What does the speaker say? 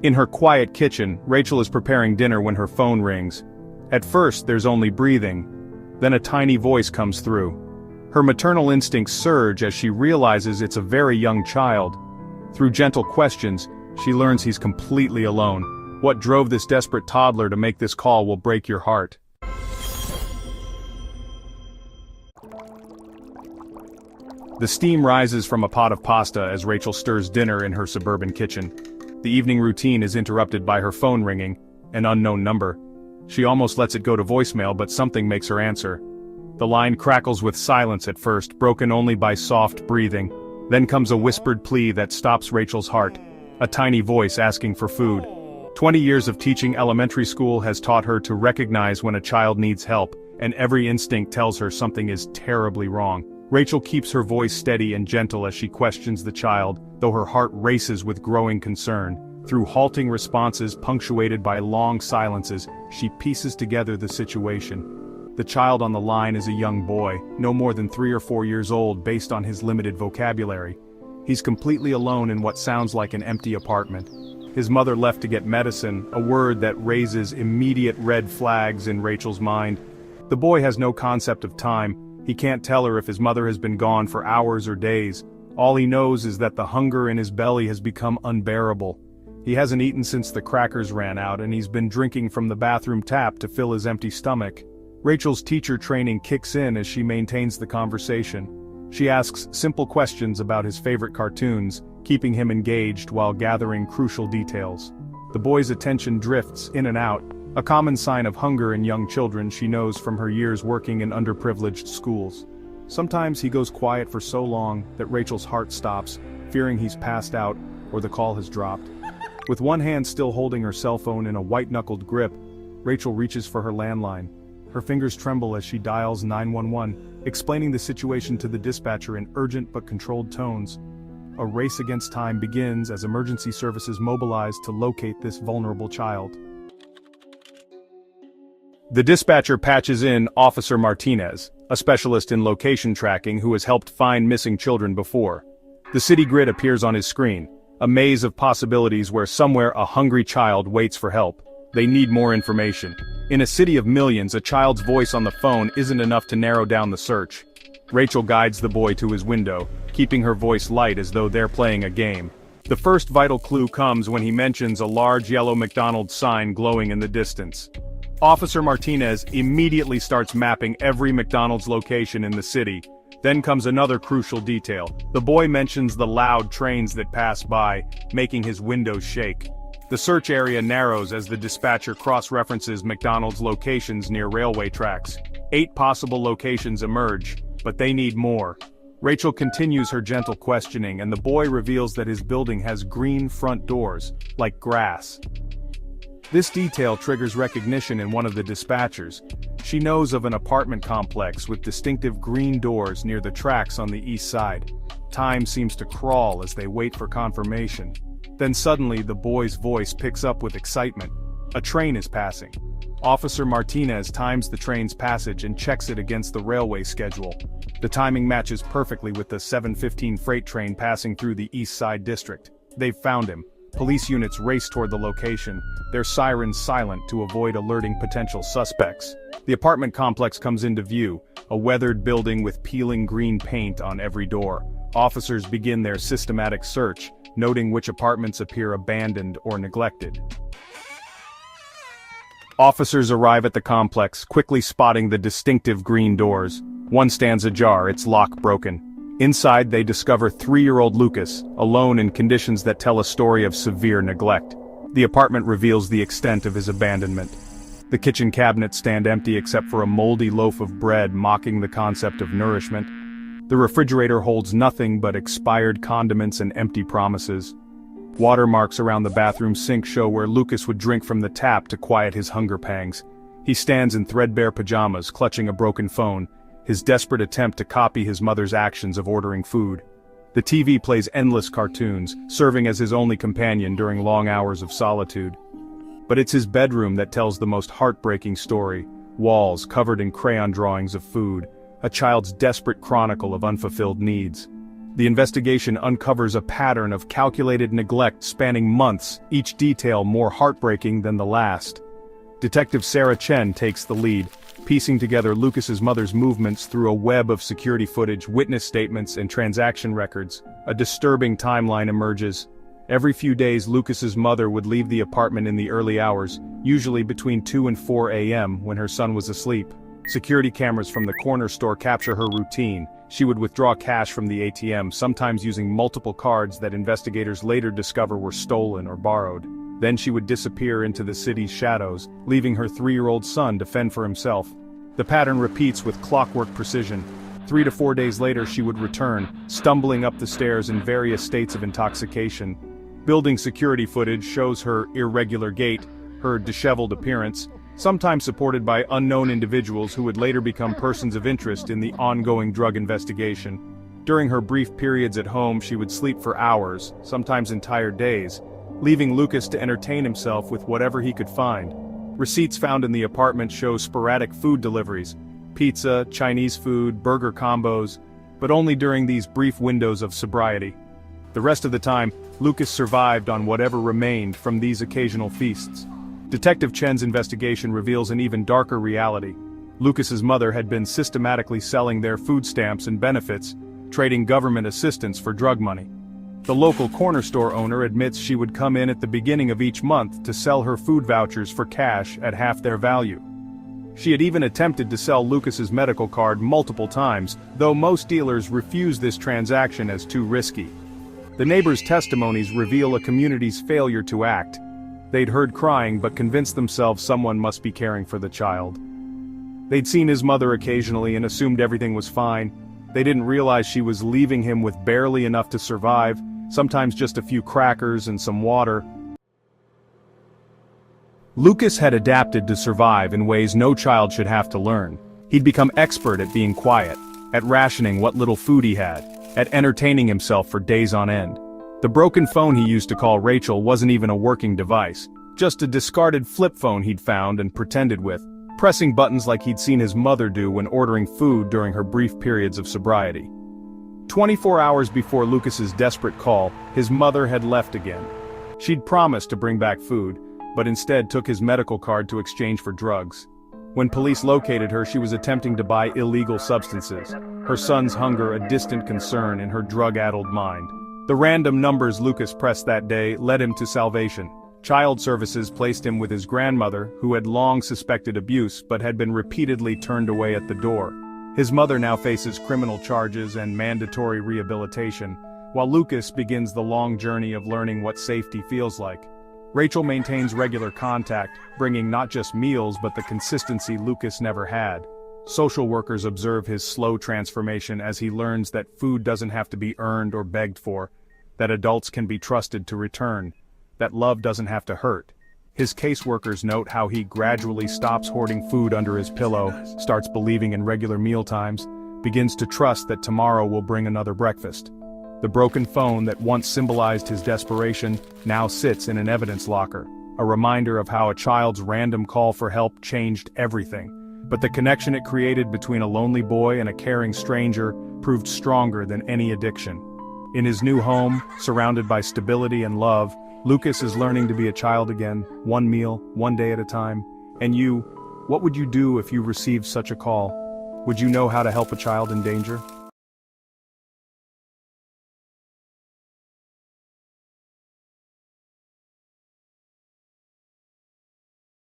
In her quiet kitchen, Rachel is preparing dinner when her phone rings. At first, there's only breathing. Then a tiny voice comes through. Her maternal instincts surge as she realizes it's a very young child. Through gentle questions, she learns he's completely alone. What drove this desperate toddler to make this call will break your heart. The steam rises from a pot of pasta as Rachel stirs dinner in her suburban kitchen. The evening routine is interrupted by her phone ringing, an unknown number. She almost lets it go to voicemail, but something makes her answer. The line crackles with silence at first, broken only by soft breathing. Then comes a whispered plea that stops Rachel's heart, a tiny voice asking for food. 20 years of teaching elementary school has taught her to recognize when a child needs help, and every instinct tells her something is terribly wrong. Rachel keeps her voice steady and gentle as she questions the child, though her heart races with growing concern. Through halting responses punctuated by long silences, she pieces together the situation. The child on the line is a young boy, no more than 3 or 4 years old based on his limited vocabulary. He's completely alone in what sounds like an empty apartment. His mother left to get medicine, a word that raises immediate red flags in Rachel's mind. The boy has no concept of time. He can't tell her if his mother has been gone for hours or days. All he knows is that the hunger in his belly has become unbearable. He hasn't eaten since the crackers ran out, and he's been drinking from the bathroom tap to fill his empty stomach. Rachel's teacher training kicks in as she maintains the conversation. She asks simple questions about his favorite cartoons, keeping him engaged while gathering crucial details. The boy's attention drifts in and out, a common sign of hunger in young children she knows from her years working in underprivileged schools. Sometimes he goes quiet for so long that Rachel's heart stops, fearing he's passed out or the call has dropped. With one hand still holding her cell phone in a white-knuckled grip, Rachel reaches for her landline. Her fingers tremble as she dials 911, explaining the situation to the dispatcher in urgent but controlled tones. A race against time begins as emergency services mobilize to locate this vulnerable child. The dispatcher patches in Officer Martinez, a specialist in location tracking who has helped find missing children before. The city grid appears on his screen, a maze of possibilities where somewhere a hungry child waits for help. They need more information. In a city of millions, a child's voice on the phone isn't enough to narrow down the search. Rachel guides the boy to his window, keeping her voice light as though they're playing a game. The first vital clue comes when he mentions a large yellow McDonald's sign glowing in the distance. Officer Martinez immediately starts mapping every McDonald's location in the city. Then comes another crucial detail. The boy mentions the loud trains that pass by, making his windows shake. The search area narrows as the dispatcher cross-references McDonald's locations near railway tracks. 8 possible locations emerge, but they need more. Rachel continues her gentle questioning, and the boy reveals that his building has green front doors, like grass. This detail triggers recognition in one of the dispatchers. She knows of an apartment complex with distinctive green doors near the tracks on the east side. Time seems to crawl as they wait for confirmation. Then suddenly the boy's voice picks up with excitement. A train is passing. Officer Martinez times the train's passage and checks it against the railway schedule. The timing matches perfectly with the 7:15 freight train passing through the East Side district. They've found him. Police units race toward the location, their sirens silent to avoid alerting potential suspects. The apartment complex comes into view, a weathered building with peeling green paint on every door. Officers begin their systematic search, noting which apartments appear abandoned or neglected. Officers arrive at the complex, quickly spotting the distinctive green doors. One stands ajar, its lock broken. Inside they discover 3-year-old Lucas, alone in conditions that tell a story of severe neglect. The apartment reveals the extent of his abandonment. The kitchen cabinets stand empty except for a moldy loaf of bread mocking the concept of nourishment. The refrigerator holds nothing but expired condiments and empty promises. Watermarks around the bathroom sink show where Lucas would drink from the tap to quiet his hunger pangs. He stands in threadbare pajamas, clutching a broken phone, his desperate attempt to copy his mother's actions of ordering food. The TV plays endless cartoons, serving as his only companion during long hours of solitude. But it's his bedroom that tells the most heartbreaking story, walls covered in crayon drawings of food, a child's desperate chronicle of unfulfilled needs. The investigation uncovers a pattern of calculated neglect spanning months, each detail more heartbreaking than the last. Detective Sarah Chen takes the lead, piecing together Lucas's mother's movements through a web of security footage, witness statements, and transaction records. A disturbing timeline emerges. Every few days, Lucas's mother would leave the apartment in the early hours, usually between 2 and 4 a.m. when her son was asleep. Security cameras from the corner store capture her routine. She would withdraw cash from the ATM, sometimes using multiple cards that investigators later discover were stolen or borrowed. Then she would disappear into the city's shadows, leaving her 3-year-old son to fend for himself. The pattern repeats with clockwork precision. 3 to 4 days later she would return, stumbling up the stairs in various states of intoxication. Building security footage shows her irregular gait, her disheveled appearance, sometimes supported by unknown individuals who would later become persons of interest in the ongoing drug investigation. During her brief periods at home, she would sleep for hours, sometimes entire days, leaving Lucas to entertain himself with whatever he could find. Receipts found in the apartment show sporadic food deliveries, pizza, Chinese food, burger combos, but only during these brief windows of sobriety. The rest of the time, Lucas survived on whatever remained from these occasional feasts. Detective Chen's investigation reveals an even darker reality. Lucas's mother had been systematically selling their food stamps and benefits, trading government assistance for drug money. The local corner store owner admits she would come in at the beginning of each month to sell her food vouchers for cash at half their value. She had even attempted to sell Lucas's medical card multiple times, though most dealers refuse this transaction as too risky. The neighbors' testimonies reveal a community's failure to act. They'd heard crying but convinced themselves someone must be caring for the child. They'd seen his mother occasionally and assumed everything was fine. They didn't realize she was leaving him with barely enough to survive, sometimes just a few crackers and some water. Lucas had adapted to survive in ways no child should have to learn. He'd become expert at being quiet, at rationing what little food he had, at entertaining himself for days on end. The broken phone he used to call Rachel wasn't even a working device, just a discarded flip phone he'd found and pretended with, pressing buttons like he'd seen his mother do when ordering food during her brief periods of sobriety. 24 hours before Lucas's desperate call, his mother had left again. She'd promised to bring back food, but instead took his medical card to exchange for drugs. When police located her, she was attempting to buy illegal substances, her son's hunger a distant concern in her drug-addled mind. The random numbers Lucas pressed that day led him to salvation. Child Services placed him with his grandmother, who had long suspected abuse but had been repeatedly turned away at the door. His mother now faces criminal charges and mandatory rehabilitation, while Lucas begins the long journey of learning what safety feels like. Rachel maintains regular contact, bringing not just meals but the consistency Lucas never had. Social workers observe his slow transformation as he learns that food doesn't have to be earned or begged for, that adults can be trusted to return, that love doesn't have to hurt. His caseworkers note how he gradually stops hoarding food under his pillow, starts believing in regular mealtimes, begins to trust that tomorrow will bring another breakfast. The broken phone that once symbolized his desperation now sits in an evidence locker, a reminder of how a child's random call for help changed everything. But the connection it created between a lonely boy and a caring stranger proved stronger than any addiction. In his new home, surrounded by stability and love, Lucas is learning to be a child again, one meal, one day at a time. And you, what would you do if you received such a call? Would you know how to help a child in danger?